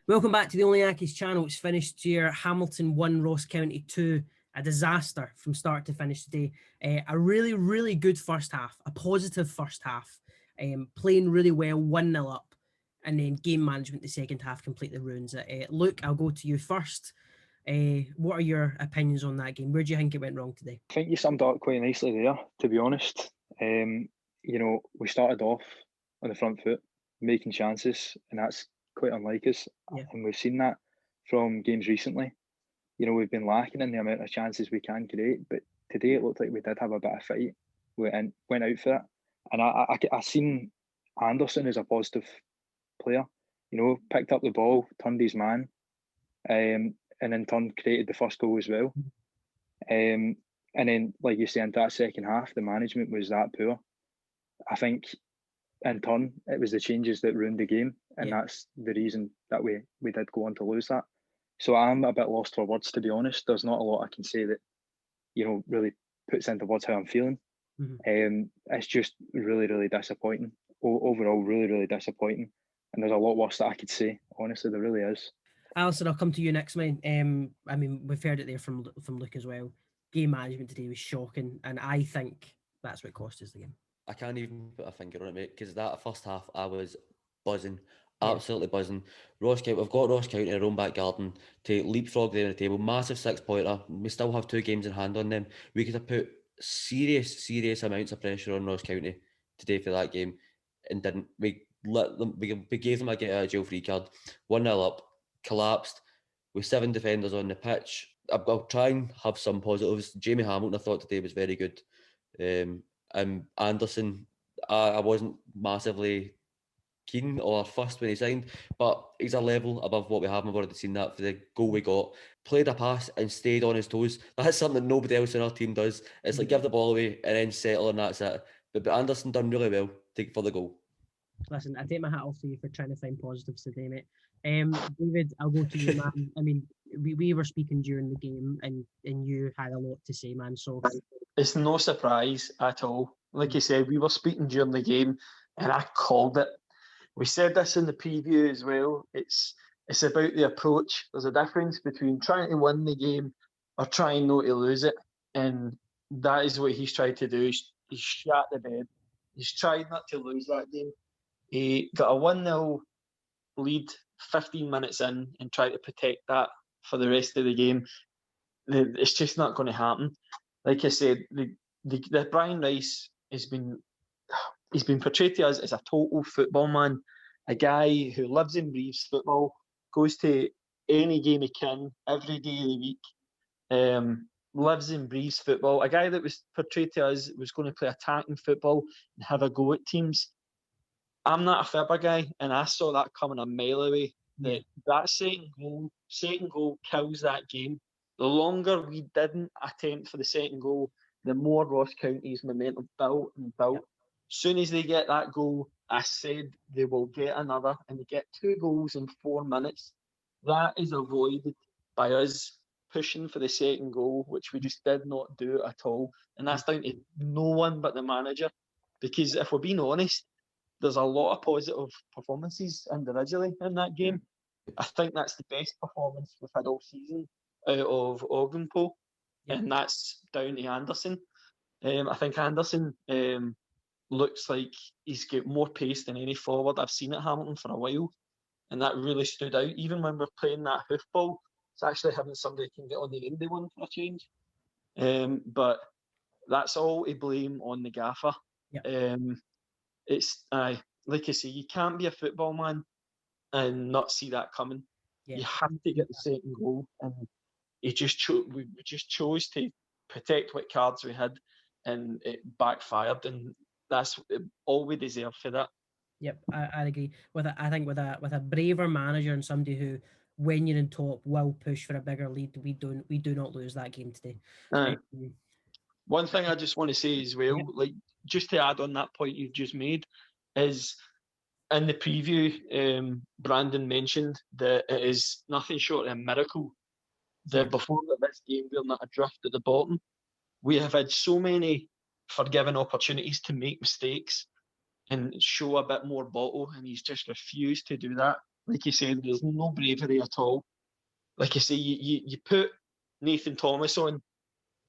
Welcome back to the OnlyAccies channel. It's finished here. Hamilton 1, Ross County 2. A disaster from start to finish today. A really, really good first half. A positive first half. Playing really well, 1-0 up. And then game management the second half completely ruins it. Luke, I'll go to you first. What are your opinions on that game? Where do you think it went wrong today? I think you summed up quite nicely there, to be honest. We started off on the front foot, making chances, and that's quite unlike us. Yeah. And we've seen that from games recently. We've been lacking in the amount of chances we can create, but today it looked like we did have a bit of fight. We went out for it. And I seen Anderson as a positive player, picked up the ball, turned his man, and in turn created the first goal as well. And then, like you say, into that second half, the management was that poor. I think, in turn, it was the changes that ruined the game, and that's the reason that we did go on to lose that. So I'm a bit lost for words, to be honest. There's not a lot I can say that, really puts into words how I'm feeling. It's just really, really disappointing. Overall, really, really disappointing. And there's a lot worse that I could say. Honestly, there really is. Alison, I'll come to you next, mate. We've heard it there from Luke as well. Game management today was shocking, and I think that's what cost us the game. I can't even put a finger on it, mate, because that first half I was buzzing, absolutely buzzing. Ross County, we've got Ross County in our own back garden to leapfrog there on the table. Massive 6-pointer. We still have 2 games in hand on them. We could have put serious amounts of pressure on Ross County today for that game, and didn't. We let them. We gave them a get out of jail free card. 1-0 up, collapsed with 7 defenders on the pitch. I'll try and have some positives. Jamie Hamilton, I thought today was very good. Anderson, I wasn't massively keen or fussed when he signed, but he's a level above what we have. I've already seen that for the goal we got. Played a pass and stayed on his toes. That's something nobody else in our team does. It's like give the ball away and then settle, and that's it. But Anderson done really well for the goal. Listen, I take my hat off to you for trying to find positives today, mate. David, I'll go to you, man. I mean, we were speaking during the game, and you had a lot to say, man. So it's no surprise at all. Like you said, we were speaking during the game, and I called it. We said this in the preview as well. It's about the approach. There's a difference between trying to win the game or trying not to lose it, and that is what he's tried to do. He's shat the bed. He's tried not to lose that game. He got a 1-0 lead 15 minutes in and tried to protect that for the rest of the game. It's just not going to happen. Like I said, the Brian Rice he's been portrayed to us as a total football man, a guy who lives and breathes football, goes to any game he can every day of the week, lives and breathes football. A guy that was portrayed to us was going to play attacking football and have a go at teams. I'm not a fibber guy, and I saw that coming a mile away. That second goal kills that game. The longer we didn't attempt for the second goal, the more Ross County's momentum built and built. Yep. Soon as they get that goal, I said they will get another, and they get 2 goals in 4 minutes. That is avoided by us pushing for the second goal, which we just did not do at all. And that's down to no one but the manager. Because if we're being honest, there's a lot of positive performances individually in that game. I think that's the best performance we've had all season out of Ogdenpo, and that's down to Anderson. I think Anderson looks like he's got more pace than any forward I've seen at Hamilton for a while, and that really stood out. Even when we're playing that hoofball, it's actually having somebody who can get on the end of one for a change. But that's all to blame on the gaffer. It's like I say, you can't be a football man and not see that coming. You have to get the second goal, and we just chose to protect what cards we had, and it backfired, and that's all we deserve for that. Yep, I agree with it. I think with a braver manager and somebody who, when you're in top, will push for a bigger lead, we do not lose that game today. One thing I just want to say as well, like just to add on that point you've just made, is in the preview, Brandon mentioned that it is nothing short of a miracle that before this game we're not adrift at the bottom. We have had so many forgiven opportunities to make mistakes and show a bit more bottle, and he's just refused to do that. like you said, there's no bravery at all. Like you say, you put Nathan Thomas on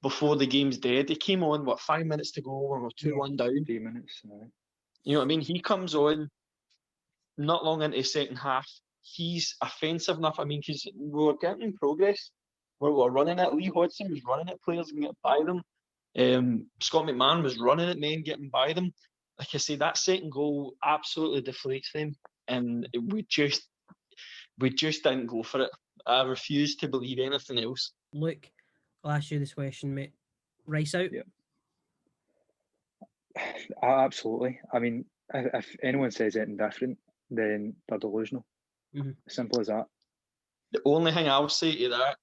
before the game's dead. He came on, 5 minutes to go when we're 2-1 down. 3 minutes. You know what I mean? He comes on not long into the second half. He's offensive enough. I mean, because we were getting progress. We were running it. Lee Hodgson was running at players and getting by them. Scott McMahon was running at men, getting by them. Like I say, that second goal absolutely deflates them, and we just didn't go for it. I refuse to believe anything else. Luke, I'll ask you this question, mate. Rice out? Yeah. Absolutely. I mean, if anyone says anything different, then they're delusional. Simple as that. The only thing I'll say to that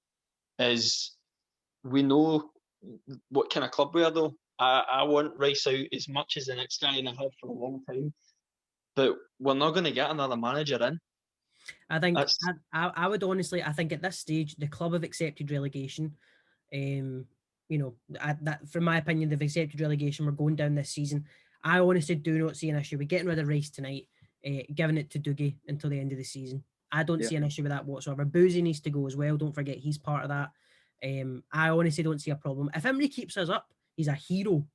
is we know what kind of club we are, though. I want Rice out as much as the next guy, and I have for a long time. But we're not going to get another manager in. I think I would honestly, I think at this stage, the club have accepted relegation. You know, that from my opinion, they've accepted relegation. We're going down this season. I honestly do not see an issue with getting rid of Rice tonight, giving it to Dougie until the end of the season. I don't see an issue with that whatsoever. Boozy needs to go as well. Don't forget he's part of that. I honestly don't see a problem. If Emery keeps us up, he's a hero.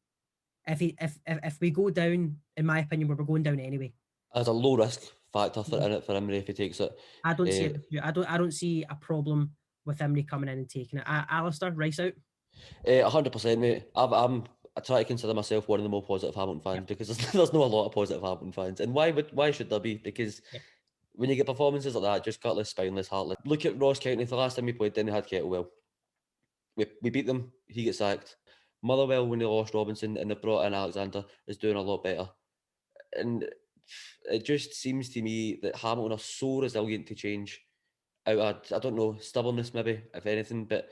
If we go down, in my opinion, we're going down anyway. There's a low risk factor for Emery if he takes it. I don't see it. I don't see a problem with Emery coming in and taking it. Alistair, Rice out? 100%, mate. I try to consider myself one of the more positive Hamilton fans because there's not a lot of positive Hamilton fans. And why should there be? Because when you get performances like that, just gutless, spineless, heartless. Look at Ross County. The last time we played, then they had Kettlewell. We beat them. He gets sacked. Motherwell, when they lost Robinson and they brought in Alexander, is doing a lot better. And it just seems to me that Hamilton are so resilient to change out of, I don't know, stubbornness maybe, if anything. But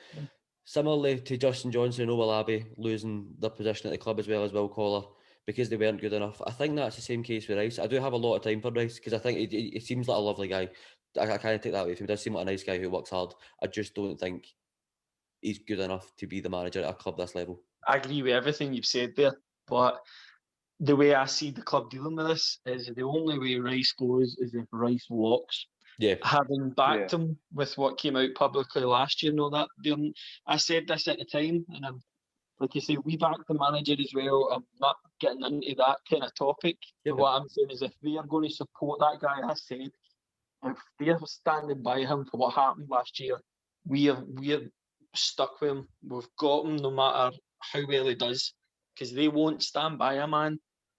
similarly to Justin Johnson and Owalabi losing their position at the club as well as Will Collar because they weren't good enough. I think that's the same case with Rice. I do have a lot of time for Rice because I think he seems like a lovely guy. I kind of take that away from him. He does seem like a nice guy who works hard. I just don't think he's good enough to be the manager at a club this level. I agree with everything you've said there, but the way I see the club dealing with this is the only way Rice goes is if Rice walks. Yeah. Having backed him with what came out publicly last year, I said this at the time, and like you say, we backed the manager as well. I'm not getting into that kind of topic. But what I'm saying is if we are going to support that guy, I said, if they're standing by him for what happened last year, we are stuck with him. We've got him no matter how well he does, because they won't stand by a man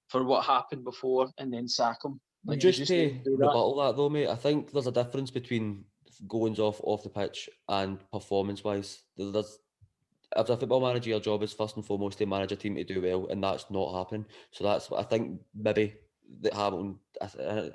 for what happened before and then sack him. Like just to rebuttal that though, mate, I think there's a difference between goings off the pitch and performance-wise. There's as a football manager, your job is first and foremost to manage a team to do well, and that's not happening. So that's what I think maybe that Hamilton,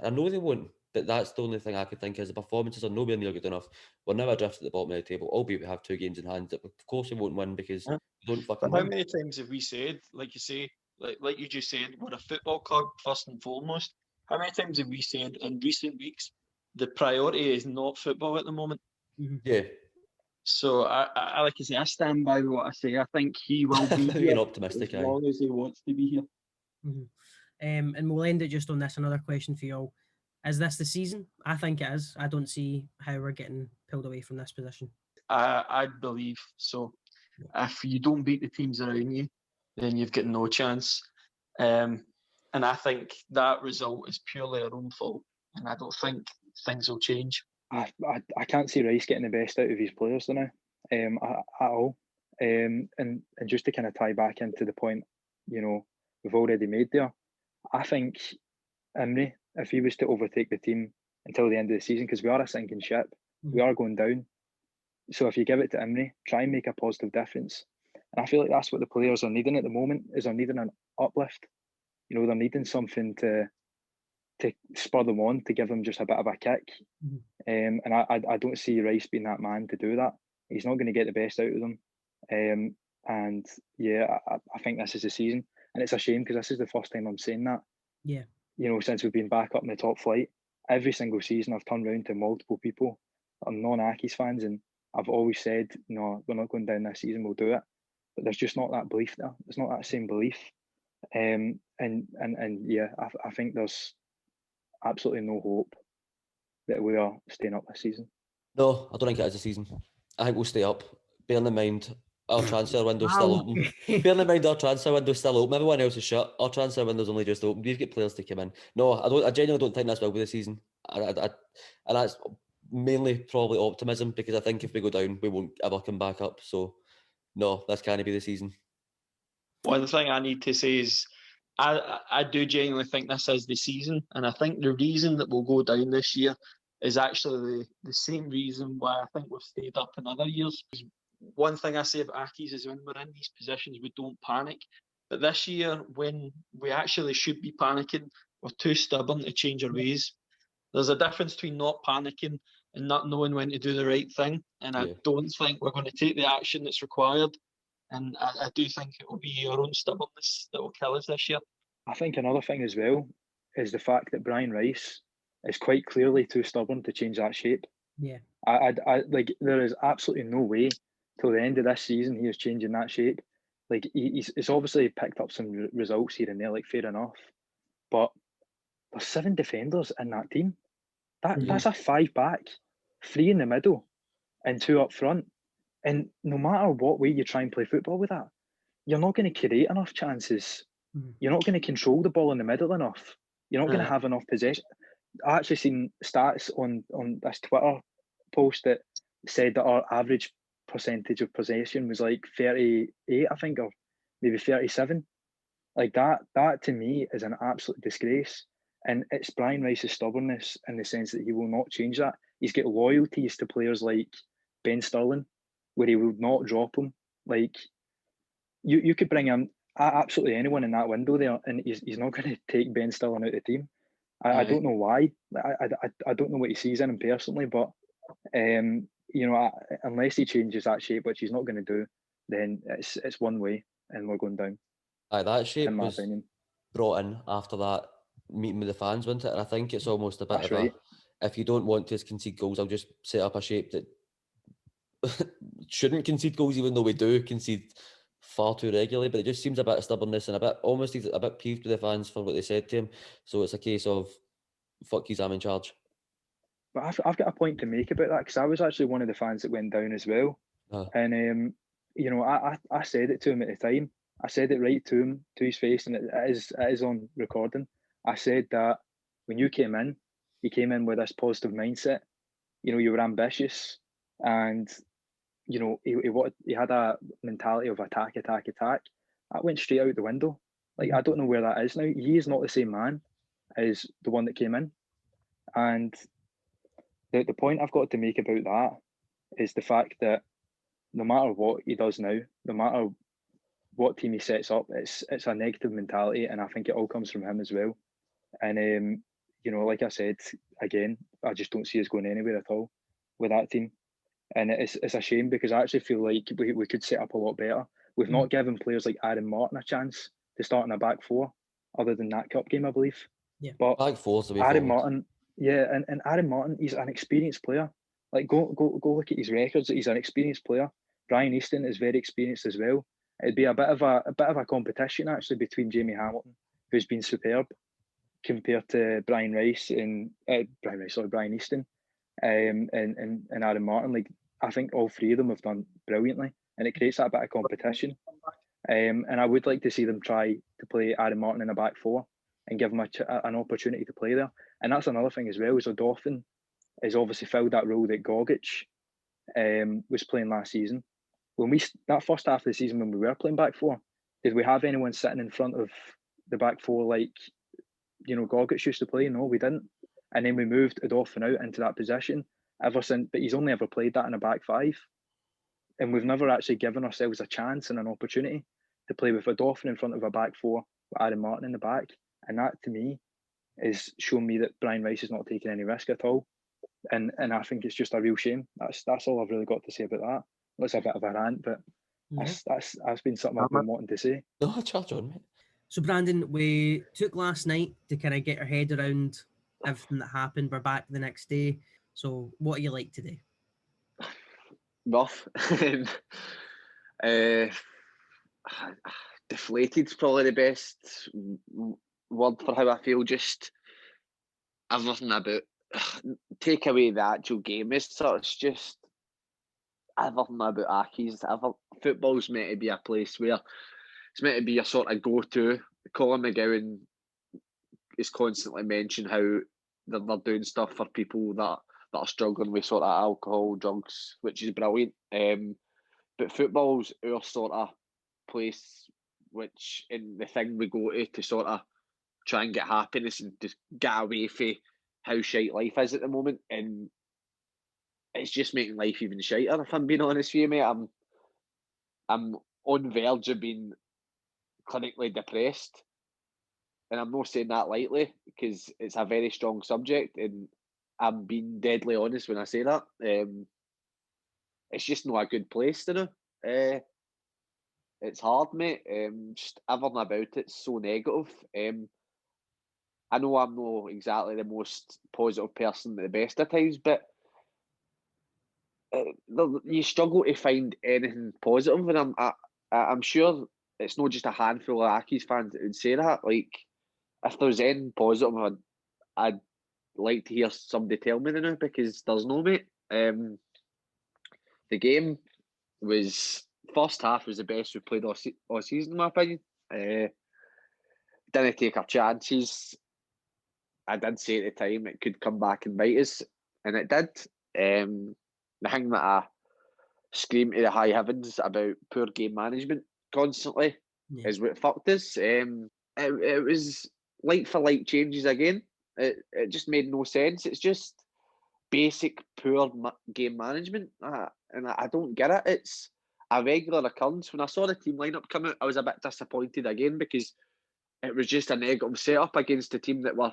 I know they won't, but that's the only thing I could think is the performances are nowhere near good enough. We're never adrift at the bottom of the table, albeit we have 2 games in hand. Of course we won't win because we don't fucking win. How many times have we said, like you say, like you just said, we're a football club first and foremost. How many times have we said in recent weeks the priority is not football at the moment? Yeah. So I like I say, I stand by what I say. I think he will be here optimistic, as long as he wants to be here. And we'll end it just on this. Another question for you all. Is this the season? I think it is. I don't see how we're getting pulled away from this position. I believe so. If you don't beat the teams around you, then you've got no chance. And I think that result is purely our own fault. And I don't think things will change. I can't see Rice getting the best out of his players now, at all. And just to kind of tie back into the point, we've already made there, I think Emery, if he was to overtake the team until the end of the season, because we are a sinking ship, we are going down. So if you give it to Emery, try and make a positive difference. And I feel like that's what the players are needing at the moment, is they're needing an uplift. They're needing something to spur them on, to give them just a bit of a kick. And I don't see Rice being that man to do that. He's not going to get the best out of them. And yeah, I think this is the season. And it's a shame because this is the first time I'm saying that. Yeah. Since we've been back up in the top flight, every single season I've turned around to multiple people that are non-Accies fans, and I've always said, no, we're not going down this season, we'll do it. But there's just not that belief there. There's not that same belief. And yeah, I think there's absolutely no hope that we are staying up this season? No, I don't think it is a season. I think we'll stay up. Bearing in mind our transfer window's still Wow. open. Bearing in mind our transfer window's still open. Everyone else is shut. Our transfer window's only just open. We've got players to come in. No, I genuinely don't think this will be the season. And that's mainly probably optimism, because I think if we go down, we won't ever come back up. So no, this can't be the season. One thing I need to say is I do genuinely think this is the season, and I think the reason that we'll go down this year is actually the same reason why I think we've stayed up in other years. One thing I say about Accies is when we're in these positions, we don't panic. But this year, when we actually should be panicking, we're too stubborn to change our ways. There's a difference between not panicking and not knowing when to do the right thing. And I don't think we're going to take the action that's required. And I do think it will be our own stubbornness that will kill us this year. I think another thing as well is the fact that Brian Rice is quite clearly too stubborn to change that shape. Yeah. I like, there is absolutely no way till the end of this season he is changing that shape. Like, he's obviously picked up some results here and there, like, fair enough. But there's 7 defenders in that team. That's a 5 back, 3 in the middle, and 2 up front. And no matter what way you try and play football with that, you're not going to create enough chances. You're not going to control the ball in the middle enough. You're not going to have enough possession. I actually seen stats on this Twitter post that said that our average percentage of possession was like 38, I think, or maybe 37. Like, that to me is an absolute disgrace. And it's Brian Rice's stubbornness in the sense that he will not change that. He's got loyalties to players like Ben Sterling, where he will not drop him. Like, you could bring him absolutely anyone in that window there, and he's not going to take Ben Sterling out of the team. I don't know why. I don't know what he sees in him personally, but unless he changes that shape, which he's not going to do, then it's one way, and we're going down. That shape in my was opinion. brought in after that meeting with the fans, wasn't it? And I think it's almost a bit That's of right. if you don't want to concede goals, I'll just set up a shape that shouldn't concede goals, even though we do concede far too regularly. But it just seems a bit of stubbornness and he's a bit peeved with the fans for what they said to him. So it's a case of, fuck yous, I'm in charge. But I've got a point to make about that, because I was actually one of the fans that went down as well. And I said it to him at the time. I said it right to him, to his face, and it is on recording. I said that when you came in, you came in with this positive mindset. You were ambitious, and he had a mentality of attack. That went straight out the window. Like, I don't know where that is now. He is not the same man as the one that came in. And the point I've got to make about that is the fact that no matter what he does now, no matter what team he sets up, it's a negative mentality, and I think it all comes from him as well. And like I said again, I just don't see us going anywhere at all with that team, and it's a shame, because I actually feel like we could set up a lot better. We've not given players like Aaron Martin a chance to start in a back 4, other than that cup game, I believe. Yeah, but back 4's the way Aaron forward. Martin, and Aaron Martin, he's an experienced player. Like, go look at his records. He's an experienced player. Brian Easton is very experienced as well. It'd be a bit of a competition actually between Jamie Hamilton, who's been superb, compared to Brian Easton, and Aaron Martin. Like, I think all 3 of them have done brilliantly, and it creates that bit of competition. And I would like to see them try to play Aaron Martin in a back 4 and give him an opportunity to play there. And that's another thing as well, is O'Doffin has obviously filled that role that Gogic was playing last season. When that first half of the season, when we were playing back 4, did we have anyone sitting in front of the back 4 like Gogic used to play? No, we didn't. And then we moved O'Doffin out into that position ever since, but he's only ever played that in a back 5. And we've never actually given ourselves a chance and an opportunity to play with O'Doffin in front of a back 4 with Aaron Martin in the back. And that, to me, is showing me that Brian Rice is not taking any risk at all. And I think it's just a real shame. That's all I've really got to say about that. That's a bit of a rant, but that's been something I've been wanting to say. No, charge on, mate. So, Brandon, we took last night to kind of get our head around everything that happened. We're back the next day. So, what are you like today? Rough. Deflated's probably the best word for how I feel. Just everything about take away the actual game as such, just everything about Accies. Football's meant to be a place where it's meant to be a sort of go-to. Colin McGowan is constantly mentioning how they're doing stuff for people that are struggling with sort of alcohol, drugs, which is brilliant. But football's our sort of place, which in the thing we go to sort of try and get happiness and just get away from how shite life is at the moment, and it's just making life even shiter. If I'm being honest with you, mate, I'm on verge of being clinically depressed, and I'm not saying that lightly because it's a very strong subject, and I'm being deadly honest when I say that. It's just not a good place to know. It's hard, mate. Just everything about it's so negative. I know I'm not exactly the most positive person at the best of times, but you struggle to find anything positive, and I'm sure it's not just a handful of Accies fans that would say that. Like, if there's anything positive, I'd like to hear somebody tell me now, because there's no, mate. The game was first half was the best we played all season, in my opinion. Didn't take our chances. I did say at the time it could come back and bite us, and it did. The thing that I scream to the high heavens about poor game management constantly is what fucked us. It was like for like changes again. It just made no sense. It's just basic poor game management, and I don't get it. It's a regular occurrence. When I saw the team lineup come out, I was a bit disappointed again, because it was just a negative setup against a team that were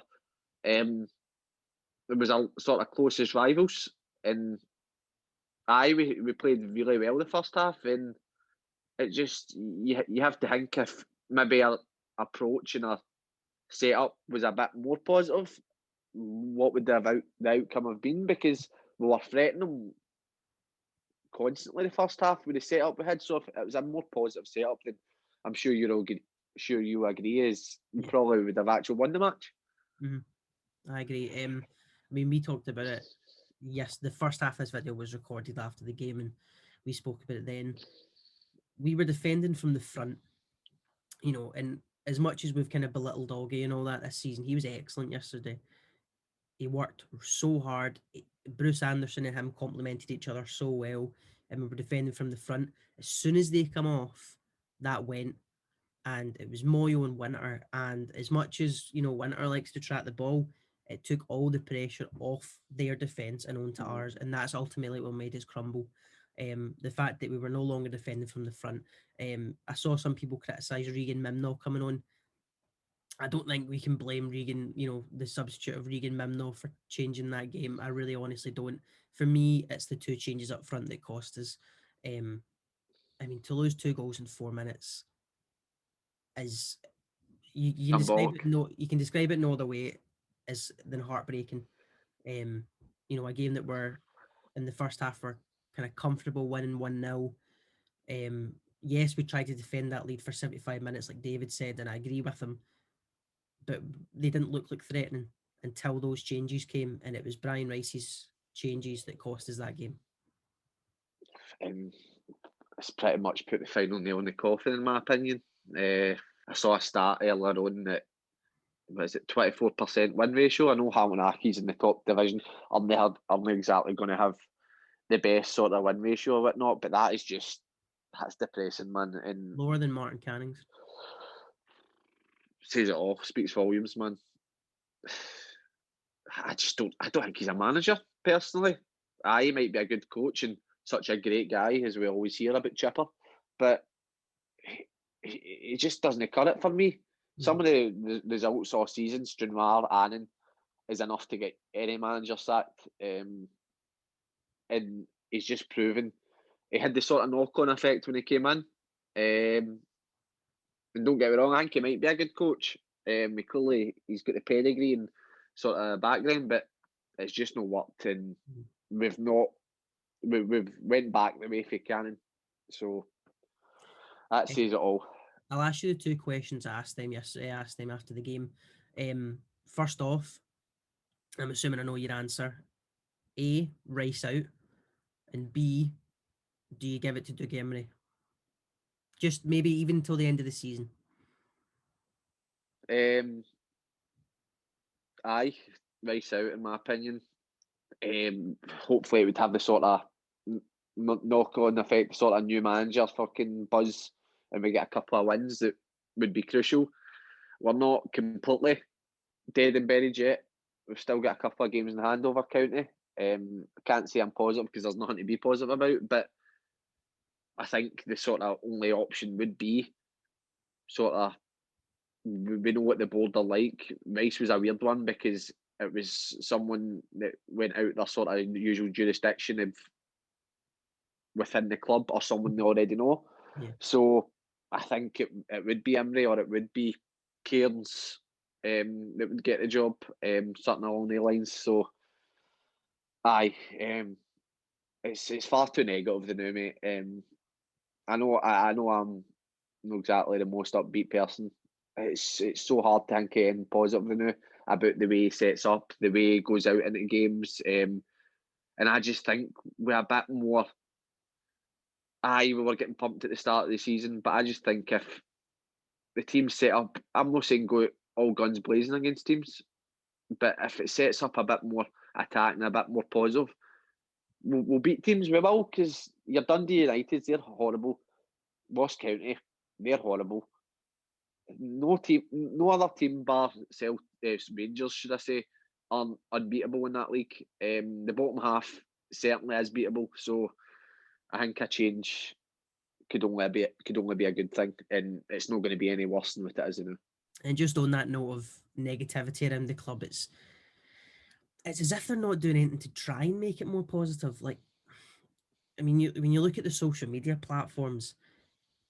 it was a sort of closest rivals, and we played really well the first half, and it just you have to think if maybe our approach and our setup was a bit more positive, what would the outcome have been? Because we were threatening them constantly the first half with the setup we had. So if it was a more positive setup, then I'm sure you agree, is we probably would have actually won the match. I agree. I mean, we talked about it. Yes, the first half of this video was recorded after the game, and we spoke about it then. We were defending from the front, and as much as we've kind of belittled Augie and all that this season, he was excellent yesterday. He worked so hard. Bruce Anderson and him complemented each other so well, and we were defending from the front. As soon as they come off, that went, and it was Moyo and Winter. And as much as Winter likes to track the ball, it took all the pressure off their defence and onto ours, and that's ultimately what made us crumble. The fact that we were no longer defending from the front. I saw some people criticise Regan Mimno coming on. I don't think we can blame Regan, the substitute of Regan Mimno, for changing that game. I really honestly don't. For me, it's the two changes up front that cost us. I mean, to lose 2 goals in 4 minutes is you can describe it you can describe it no other way than heartbreaking. A game that we're in the first half were kind of comfortable winning 1-0. Yes, we tried to defend that lead for 75 minutes, like David said, and I agree with him. But they didn't look like threatening until those changes came, and it was Brian Rice's changes that cost us that game. It's pretty much put the final nail in the coffin, in my opinion. I saw a stat earlier on that, was it 24% win ratio? I know Hamilton Accies in the top division are not exactly going to have the best sort of win ratio or whatnot, but that's depressing, man. And lower than Martin Canning's. Says it all, speaks volumes, man. I don't think he's a manager, personally. He might be a good coach and such a great guy, as we always hear about Chipper, but he just doesn't cut it for me. Some of the results all season, Stranraer, Annan, is enough to get any manager sacked. And he's just proven he had the sort of knock-on effect when he came in. And don't get me wrong, I think he might be a good coach. Clearly, he's got the pedigree and sort of background, but it's just not worked, and we've went back the way for Cannon. So that says it all. I'll ask you the 2 questions I asked them yesterday. I asked them after the game. First off, I'm assuming I know your answer. A, Rice out, and B, do you give it to Doug Emery? Just maybe even till the end of the season. Aye, Rice out in my opinion. Hopefully it would have the sort of knock-on effect, the sort of new manager fucking buzz, and we get a couple of wins that would be crucial. We're not completely dead and buried yet. We've still got a couple of games in hand over County. I can't say I'm positive because there's nothing to be positive about, but I think the sort of only option would be sort of, we know what the board are like. Rice was a weird one because it was someone that went out their sort of usual jurisdiction of within the club, or someone they already know. Yeah. So I think it would be Emery, or it would be Cairns that would get the job, something along the lines. So aye, it's far too negative the new, mate. I know I'm not exactly the most upbeat person. It's so hard to think anything positive the new about the way he sets up, the way he goes out into games, and I just think we're a bit more. Aye, we were getting pumped at the start of the season, but I just think if the team's set up, I'm not saying go all guns blazing against teams, but if it sets up a bit more attack and a bit more positive, we'll beat teams. We will, because your Dundee United, they're horrible. Ross County, they're horrible. No other team bar Rangers, should I say, are unbeatable in that league. The bottom half certainly is beatable. So I think a change could only be a good thing, and it's not going to be any worse than what it is now. And just on that note of negativity around the club, it's as if they're not doing anything to try and make it more positive. Like, I mean, when you look at the social media platforms,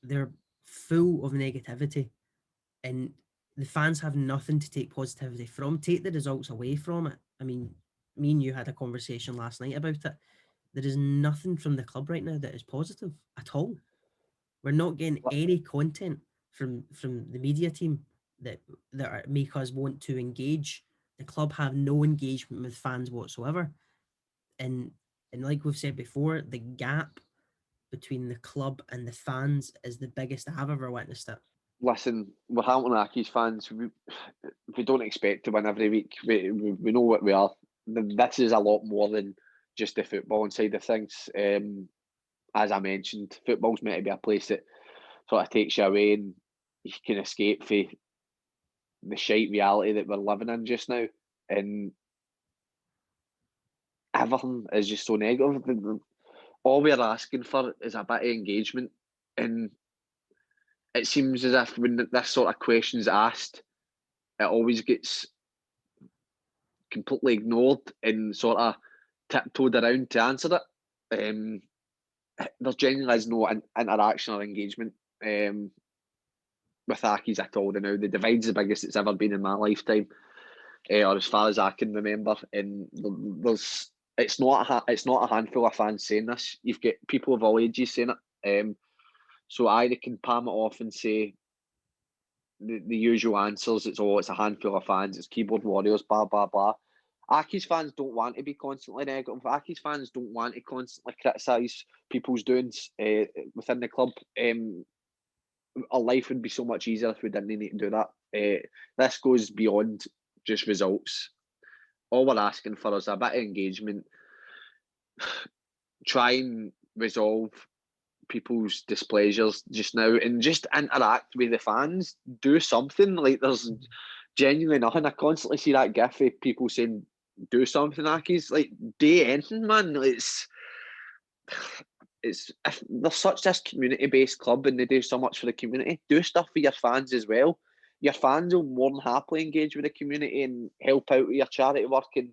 they're full of negativity, and the fans have nothing to take positivity from. Take the results away from it. I mean, me and you had a conversation last night about it. There is nothing from the club right now that is positive at all. We're not getting any content from the media team that make us want to engage. The club have no engagement with fans whatsoever, and like we've said before, the gap between the club and the fans is the biggest I've ever witnessed it. Listen, we're Hamilton Accies fans. We don't expect to win every week. We know what we are. This is a lot more than just the football side of things. As I mentioned, football's meant to be a place that sort of takes you away and you can escape from the shite reality that we're living in just now. And everything is just so negative. All we're asking for is a bit of engagement, and it seems as if when this sort of question is asked, it always gets completely ignored and sort of tiptoed around to answer it. There genuinely is no interaction or engagement with Accies at all now. The divide's the biggest it's ever been in my lifetime, or as far as I can remember. And it's not a handful of fans saying this. You've got people of all ages saying it. So either can palm it off and say the usual answers. It's a handful of fans. It's keyboard warriors. Blah blah blah. Accies fans don't want to be constantly negative. Accies fans don't want to constantly criticise people's doings within the club. Our life would be so much easier if we didn't need to do that. This goes beyond just results. All we're asking for is a bit of engagement. Try and resolve people's displeasures just now and just interact with the fans. Do something. Like, there's genuinely nothing. I constantly see that gif of people saying, do something, Accies. Like, do anything, man. It's if they're such this community-based club and they do so much for the community, do stuff for your fans as well. Your fans will more than happily engage with the community and help out with your charity work and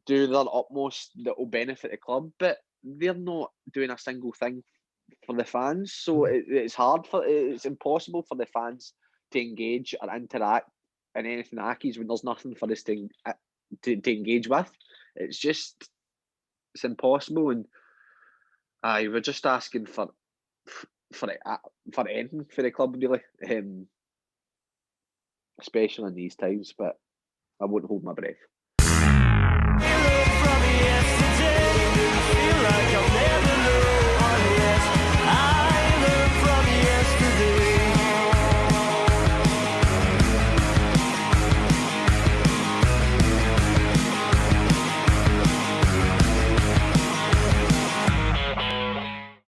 do their utmost that will benefit the club, but they're not doing a single thing for the fans. So it's impossible for the fans to engage or interact in anything Accies when there's nothing for us to engage with. It's impossible. And we're just asking for anything for the club, really, especially in these times. But I wouldn't hold my breath. Hello.